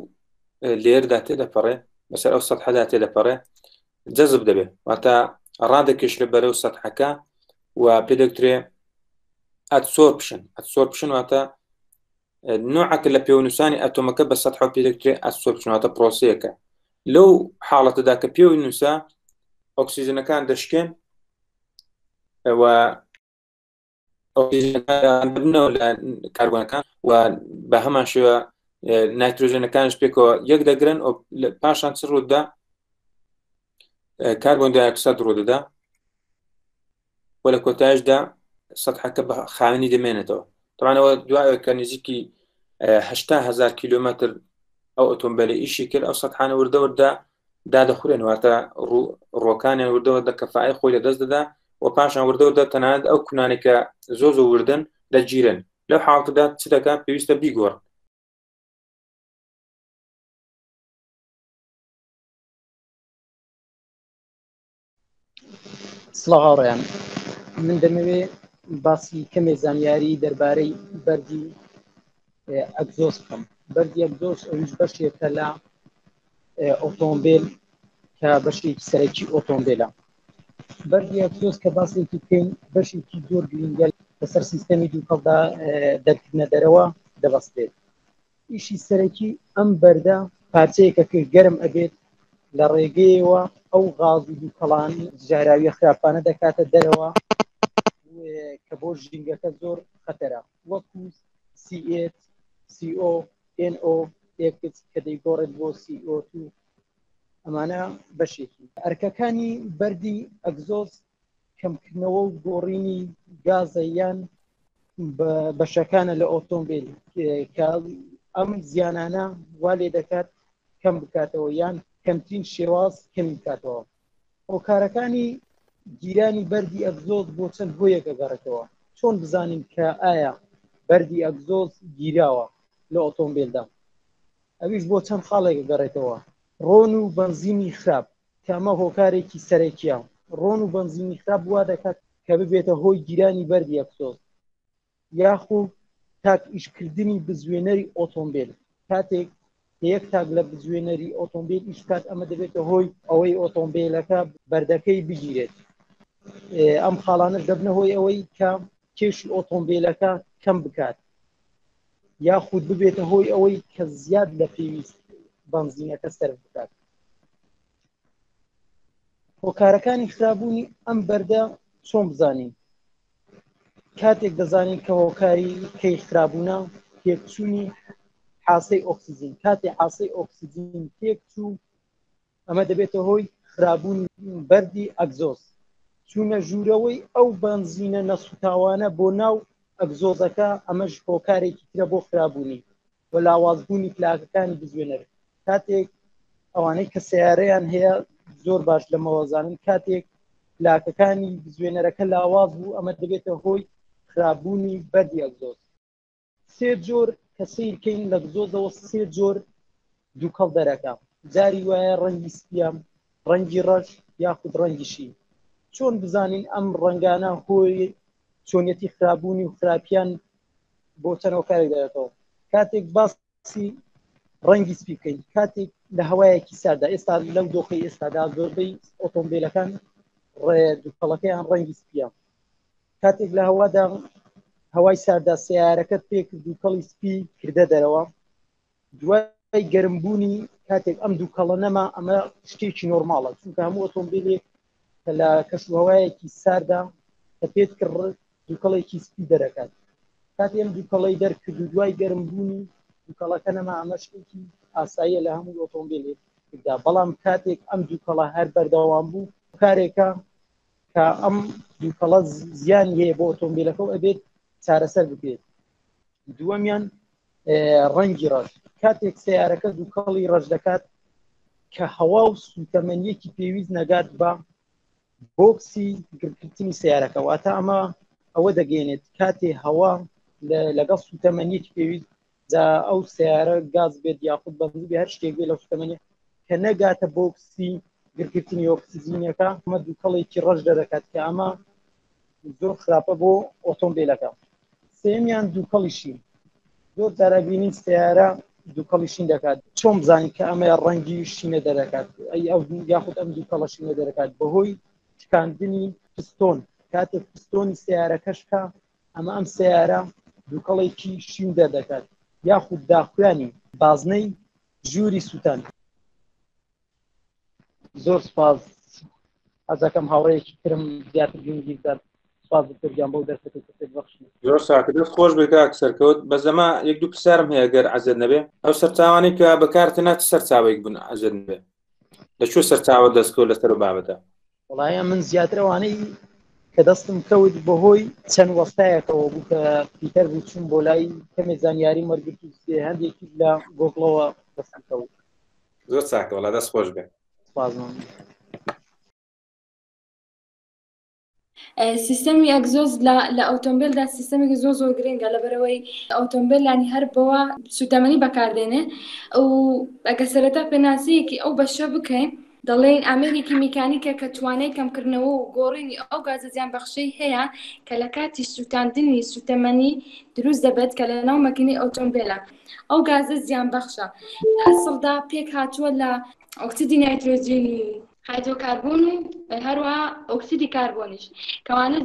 لێردا تێدەپەڕێ بەسەر ئەو سەتحەدا تێدەپەڕێ جەزب دەبێت واتە ڕادەکێشرێ بەرەو سەتحەکە و پێدەکترێ ئەدسۆرپشن واتە نوعەکە لە پێوەنووسانی ئەتۆمەکە بە سەتحەوە پێدەکترێ ئەدسۆرپشن واتە پرۆسەیەکە لەو حاڵەتەدا کە پێوەنووسە ئۆکسیژنەکان دەشکێن و ئۆکسیژنەکان لە کاربۆنەکان و بە هەمان شێوە نایترۆژنەکانش پێکەوە یەک دەگرن و پاشان چ ڕوودا کاربۆن دایۆکسید ڕوودەدا و لە کۆتایشدا سەتحەکە بە خاوێنی دەمێنێتەوە تەوانەوە دوایەوە کە نزیکی 800,000 کیلومتر ئەو ئۆتۆمبیلە ئیشی کرد ئەو سەتحانە وردەوەردا دادەخورێن واتە ڕۆکانیان وردەوەدا کەفاایی خۆی لەدەست دەدا و پاشان وردەوەدا تەنانەت ئەو کونانێکە زۆر وردن دەگیرن لەو حاڵەتەدا چ دەکات پێویستە بیگۆڕن
سڵاو هاوڕێیان من دەمەوێ باسی کەمێ زانیاری دەربارەی بەردی ئەگزۆز بکەم بەردی ئەگزۆز ئەویش بەشێکە لە ئۆتۆمبیل کە بەشێکی سەرەکی ئۆتۆمبیلە بەردی ئەگزۆز کە باسێکی بکەین بەشێکی زۆر گرنگە لەسەر سیستەمی دووقەڵدا دەرکردنە دەرەوە دەبەستێت ئیشی سەرەکی ئەم بەردە پارچەیەکە کە گەرم ئەبێت لە ڕێگەیەوە ئەو غاز و دووکەڵانی ژاراویە خراپانە دەکاتە دەرەوە کە بۆ ژینگەکە زۆر خەتەرە وەکو C8 CO NO کە دەیگۆڕێت بۆ CO2 ئەمانە بەشێکی ئەرکەکانی بەردی ئەگزۆز کەمکردنەوە و گۆڕینی گازە یان بەشەکانە لە ئۆتۆمبیل کە ئەم زیانانە وا لێ دەکات کەم بکاتەوە یان کەمترین شێواز کەمی بکاتەوە هۆکارەکانی گیرانی بەردی ئەگزۆز بۆ چەند هۆیەک گەڕێتەوە چۆن بزانین کە ئایا بەردی ئەگزۆز گیراوە لە ئۆتۆمبیلدا ئەویش بۆ چەند خاڵێک گەڕێتەوە ڕۆن و بنزینی خراپ کە ئەمە هۆکارێکی سەرەکیە ڕۆن و بنزینی خراپ وا دەکات کە ببێتە هۆی گیرانی بەردی ئەگزۆز یاخود تاک ئیشکردنی بزوێنەری ئۆتۆمبیل کاتێک یەک تاک لە بزوێنەری ئۆتۆمبیل ئیشکات ئەمە دەبێتە هۆی ئەوەی ئۆتۆمبیلەکە بەردەکەی بگیرێت ئەم خاڵانە دەبنە هۆی ئەوەی کە کێشی ئۆتۆمبیلەکە کەم بکات یاخود ببێتە هۆی ئەوەی کە زیاد لە پێویست بنزینەکە سەرف بکات هۆکارەکانی خراببوونی ئەم بەردە چۆن بزانین کاتێک دەزانین کە هۆکاری کەی خراببوونە پێکچوونی حاسەی ئۆکسیجین کاتێک حاسەی ئۆکسیجین پێکچوو ئەمە دەبێتە هۆی خراببوونی بەردی ئەگزۆز چوونە ژوورەوەی ئەو بنزینە نەسوتاوانە بۆ ناو ئەگزۆزەکە ئەمەش هۆکارێکی ترە بۆ خراببوونی و لاوازبوونی پلاکەکانی بزوێنەر کاتێک ئەوانەی کە سیارەیان هەیە زۆر باش لەمەوەزانن کاتێک پلاکەکانی بزوێنەرەکە لاواز بوو ئەمە دەبێتە هۆی خراببوونی بەردی ئەگزۆز سێ جۆر کە سیرکەین لە ئەگزۆزەوە سێ جۆر دووکەڵ دەرەکە جاری وایە ڕەنگی سپیام ڕەنگی ڕەش یاخود ڕەنگی شین چۆن بزانین ئەم ڕەنگانە هۆی چۆنیەتی خراببوونی و خراپیان بۆ چەند هۆکارێک دەرێتەوە کاتێک باسی ڕەنگی سپی بکەین کاتێک لە هەوایەکی ساردا ئێستا لەو دۆخەی ئێستادا زۆربەی ئۆتۆمبیلەکان دووکەڵەکەیان ڕەنگی سپیە کاتێک لە هەوادا هەوای ساردا سیارەکەت پێ کرد دووکەڵی سپی کردە دەرەوە دوای گەرمبوونی کاتێک ئەم دووکەڵە نەما ئەمە شتێکی نۆرماڵە چونکە هەموو ئۆتۆمبیلێک کە لە کەشوهەوایەکی ساردا کە پێت کرد دووکەڵێکی سپی دەرەکات کاتی ئەم دووکەڵەی دەرکرد و دوای گەرمبوونی دووکەڵەکە نەما ئەمە شتێکی ئاساییە لە هەموو ئۆتۆمبیلێکدا بەڵام کاتێک ئەم دووکەڵە هەر بەردەوام بوو کارێکە کە ئەم دووکەڵە زیانی هەیە بۆ ئۆتۆمبیلەکە و ئەبێت چارەسەر بکرێت دووەمیان ڕەنگی ڕەش کاتێک سیارەکە دووکەڵی ڕەش دەکات کە هەوا و سوتەمەنیەکی پێویست نەگات بە بۆکسی گرتنی سیارەکە واتە ئەمە ئەوە دەگەێنێت کاتێ هەوا لەگەڵ سوتەمەنیەکی پێویست ئەو سیارە گاز بێت یاخود بەنزی بێ هەر شتێک بێ لە سوتەمەنی کە نەگاتە بۆکسی گرتنی ئۆکسیجینەکە ئەمە دووکەڵێکی ڕەش دەکات کە ئەمە زۆر خراپە بۆ ئۆتۆمبیلەکە سێمیان دووکەڵیشی زۆر دارابینی سیارە دووکەڵی شین دەکات چۆن بزانین کە ئەمە ڕەنگی شینە دەرەکات ئەو یاخود ئەم دووکەڵە شینە دەرەکات بەهۆی شکاندنی پستۆن کاتێک پستۆنی سیارەکەشکە ئەمە ئەم سیارە دووکەڵێکی شین دەکات یاخود داخوێنی بازنەی ژووری سووتان زۆر سپاس ئەزەکەم هاوڕێیەکی ترم زیاتر گرنگی بدات سپاس بکردیان بەو دەرفەتێک پێت بەخشن
زۆر ساکە دەست خۆش بێت کاک سەرکەوت بە زەما یەک دوو پرسیارم هەیە گەر عەزت نەبێ ئەو سەرچاوانەی کە بەکارتێنات سەرچاوێک بوون عەزت نەبێ لەکوێ سەرچاوە دەستکەوت لەسەر بابەتە
وەڵایە من زیاترەوانەی کە دەستم کەوت بەهۆی چەند وەستایەکەوە بوو کە پیتەر بوو چوون بۆ لای کەمێ زانیاری وەرگرت و هەندێکی لە گۆگڵەوە دەستم کەوت
زۆر چاکە وەڵا دەست خۆش بێ
سپاسمان
سیستەمی ئەگزۆز لە ئۆتۆمبیلدا سیستەمێکی زۆر گرنگە لەبەرەوەی ئۆتۆمبیلانی هەر بەوە سوتەمەنی بەکاردێنێ و ئەگە سەرەتا پێناسەیەکی ئەو بەشە بکەین دەڵێن ئامێرێکی میکانیکە کە توانای کەمکردنەوە و گۆڕینی ئەو گازە زیانبەخشەی هەیە کە لە کاتی سوتاندنی سوتەمەنی دروست دەبێت کە لە ناو مەکینەی ئۆتۆمبیلە ئەو گازە زیانبەخشە ئەسڵدا پێک هاتووە لە ئۆکسیدی نایترۆجینی هایدرۆکاربۆن و هەروە ئۆکسیدی کاربۆنیش کەوانە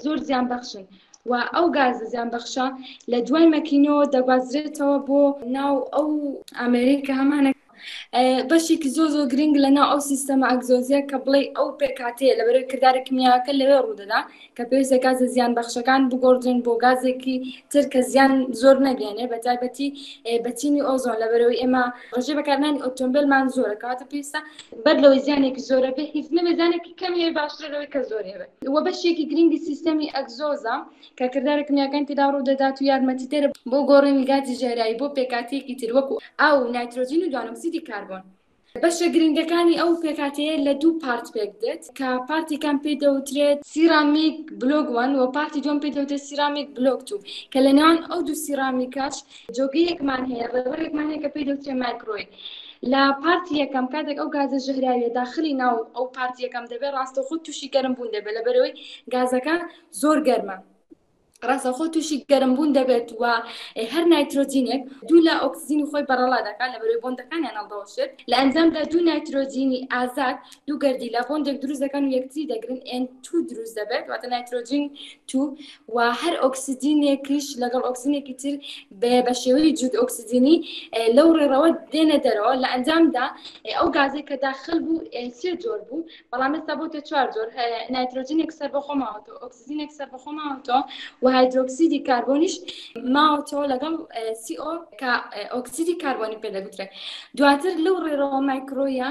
زۆر زیانبەخشن و ئەو گازە زیانبەخشە لە دوای مەکینەوە دەگوازرێتەوە بۆ ناو ئەو ئامێرەی کە هەمانە بەشێکی زۆر گرنگ لە ناو ئەو سیستەمە ئەگزۆزیە کە بڵێ ئەو پێکاتەیە لەبەرەوەی کردارە کیمیاکە لەوێ ڕوودەدا کە پێویستە گازە زیانبەخشەکان بگۆڕدرێن بۆ گازێکی تر کە زیان زۆر نەگەێنێ بە تایبەتی بەچینی ئۆزۆن لەبەرەوەی ئێمە ڕێژەی بەکارهێنانی ئۆتۆمبیلمان زۆرە کەواتە پێویستە بەر لەوەی زیانێکی زۆرە بێ هیچ نەبێ زیانێکی کەم هەیە باشترە لەوەی کە زۆر هەیە وە بەشێکی گرنگی سیستەمی ئەگزۆزە کە کردارە کیمیاکان تێدا ڕوودەدات و یارمەتیدەرە بۆ گۆڕینی گازی ژێرایی بۆ پێکاتەیەکی تر وەکو ئاو نایترۆجین و دوانۆکسیدی کاربۆن بەشە گرنگەکانی ئەو پێکاتەیە لە دوو پارت پێک دێت کە پارتێکان پێ دەوترێت سیرامیک بلۆک 1 و پارتی دوم پێ دەوترێت سیرامیک بلۆک 2 کە لە نێوان ئەو دوو سیرامیکاش جۆگەیەکمان هەیە ڕێوەرێکمان هەیە کە پێی دەوترێت مایکرۆی لە پارتی یەکەم کاتێک ئەو گازە ژەهراویە داخلی ناو ئەو پارتی یەکەم دەبێت ڕاستەوخۆ تووشی گەرمبوون دەبێت لەبەرەوەی گازەکان زۆر گەرمە ڕاستەوخۆ تووشی گەرمبوون دەبێت و هەر نایترۆجینێک دوو لە ئۆکسیجینی خۆی بەرەڵا دەکات لەبەرەوەی بۆندەکانیان هەڵدەوەشێت لە ئەنجامدا دوو نایترۆجینی ئازاد دوو گەردی لە بۆندێک دروست دەکەن و یەکتری دەگرن N2 دروست دەبێت واتە نایترۆجین 2 و هەر ئۆکسیجینێکیش لەگەڵ ئۆکسیجینێکی تر بە شێوەی جوود ئۆکسیجینی لەو ڕێڕەوە دێنە دەرەوە لە ئەنجامدا ئەو گازێک کە داخل بوو سێ جۆر بوو بەڵام ئێستا بۆتە چوار جۆر نایترۆجینێک سەربەخۆ ماوەتەوە ئۆکسیجینێک سەربەخۆ ماوەتەوە و هایدرۆکسیدی کاربۆنیش ماوەتەوە لەگەڵ CO کە ئۆکسیدی کاربۆنی پێدەگوترێت دواتر لەو ڕێڕەوە مایکرۆیە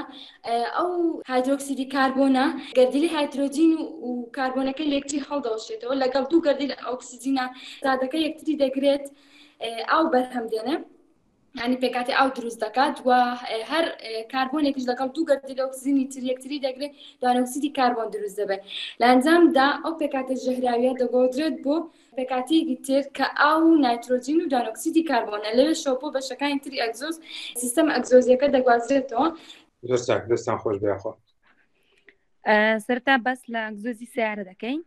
ئەو هایدرۆکسیدی کاربۆنە گەردیلی هایدرۆجین و کاربۆنەکە لە یەکتری هەڵدەوەشێتەوە لەگەڵ دوو گەردیل ئۆکسیجینە زادەکە یەکتری دەگرێت ئاو بەرهەم دێنێ ینی پێکاتی ئاو دروست دەکات و هەر کاربۆنێکیش لەگەڵ دوو گەردیل ئۆکسیجینی تر یەکتری دەگرێت دوانۆکسیدی کاربۆن دروست دەبێت لە ئەنجامدا ئەو پێکاتە ژەهراویە دەگۆدرێت بۆ پێکاتەیەکی تر کە ئاو نایترۆجین و دوانۆکسیدی کاربۆنە لەوێ شۆپۆ بەشەکانی تری ئەگزۆز سیستەم ئەگزۆزیەکە دەگوازرێتەوە
زۆر چاک دەستان خۆش بێخۆ
سەرتا بەس لە ئەگزۆزی سیارە دەکەین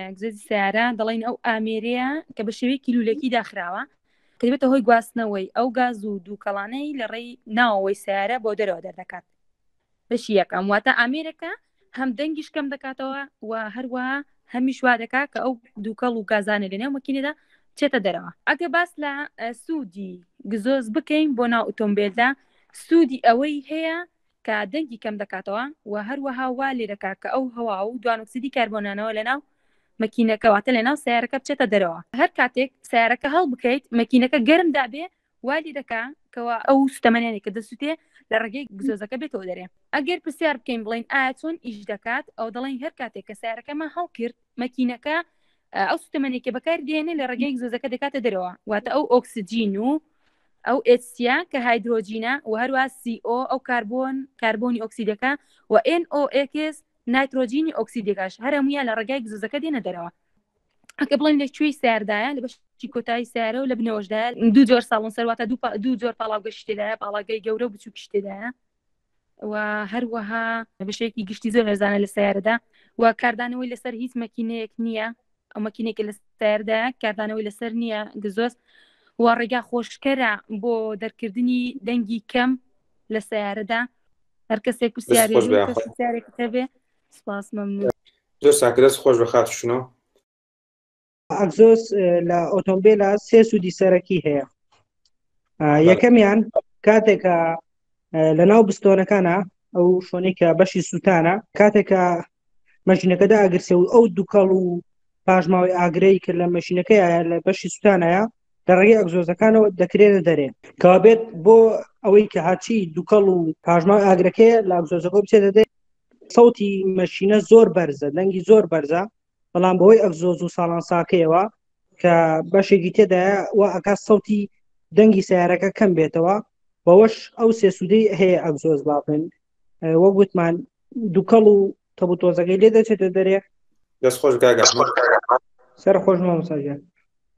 ئەگزۆزی سیارە دەڵێن ئەو ئامێرەیە کە بە شێوەیەکی لولەکی داخراوە کە دەبێتە هۆی گواستنەوەی ئەو گاز و دووکەڵانەی لە ڕێی ناوەوەی سیارە بۆ دەرەوە دەردەکات بەشی یەکەم واتە ئامێرەکە هەم دەنگیش کەم دەکاتەوە و هەروەها هەمیش وا دەکات کە ئەو دووکەڵ و گازانە لەنێو مەکینەدا چێتە دەرەوە. ئەگە باس لە سوودی گزۆز بکەین بۆ ناو ئۆتۆمبیلدا، سوودی ئەوەی هەیە کە دەنگی کەم دەکاتەوە و هەروەها وا لێ دەکات کە ئەو هەوا و دوانۆکسیدی کاربۆنانەوە لەناو مەکینەکەواتە لەناو سیارەکە بچێتە دەرەوە. هەر کاتێک سیارەکە هەڵ بکەیت مەکینەکە گەرم دابێ والی دەکا کەەوە ئەو سوتەمەنیانی کە دەسووتێ لە ڕێگەی گزۆزەکە بێتەوە دەرێ. ئەگەر پرسیار بکەین بڵین ئایا چۆن ئیش دەکات، ئەو دەڵێن هەر کاتێک کە سیارەکەمان هەڵکرد مەکینەکە ئەو سوتەمەنێکە بەکار دێنێ لە ڕێگەی گزۆزەکە دەکاتە دەرەوە، واتە ئەو ئۆکسجین و ئەو ئچیا کە هایدرۆجینە و هەروە CO ئەو کاربۆنی ئۆکسیدەکە و NOx نایترۆجینی ئۆکسیدێکاش هەرمویان لە ڕێگای گزۆزەکە دێنە دەرەوە. ئەکە بڵین لەکوێی ساردایە لە بەشی کۆتایی سیارە و لە بنەوەشدایە دوو جۆر ساڵن سەرواتە دوو جۆر پاڵاو گەشتێدایە، پاڵاگەی گەورە و بچوو گشتێدایە و هەروەها بەشێکی گشتی زۆر لەرزانە لە سیارەدا و کاردانەوەی لەسەر هیچ مەکینەیەک نییە. ئەو مەکینێکی لە سیاردایە کاردانەوەی لەسەر نییە گزۆز و ڕێگا خۆشکەرە بۆ دەرکردنی دەنگی کەم لە سیارەدا. هەر کەسێک سیارێک هەبێ سپاس مەمنون.
زۆر ساکرەس خۆش بەخاتشنەوە.
ئەگزۆس لە ئۆتۆمبیلە سێ سوودی سەرەکی هەیە. یەکەمیان کاتێکە لە ناو بستۆنەکانە ئەو شوێنێکە بەشی سووتانە کاتێکە مەشینەکەدا ئاگرسێ و ئەو دووکەڵ و پاژماوەی ئاگرەی کرد لە مەشینەکەیە لە بەشی سووتانەیە لە ڕێگەی ئەگزۆزەکانەوە دەکرێنە دەرێ کەوا بێت بۆ ئەوەی کە هاچی دووکەڵ و پاژماوەی ئاگرەکەیە لە ئەگزۆزەکە بچێتە دەرێ. سەوتی مەشینە زۆر بەرزە، دەنگی زۆر بەرزە، بەڵام بەوەی ئەگزۆز و ساڵانساکەیەوە کە بەشێکی تێدایە و ئەکات سەوتی دەنگی سیارەکە کەم بێتەوە. بەوەش ئەو سێ سوودەی هەیە ئەگزۆز باڵێن وەک گوتمان دووکەڵ و تەبوتۆزەکەی لێ دەچێتە دەرێ.
دەست خۆش گاگە
سەر خۆش مامۆستاجان.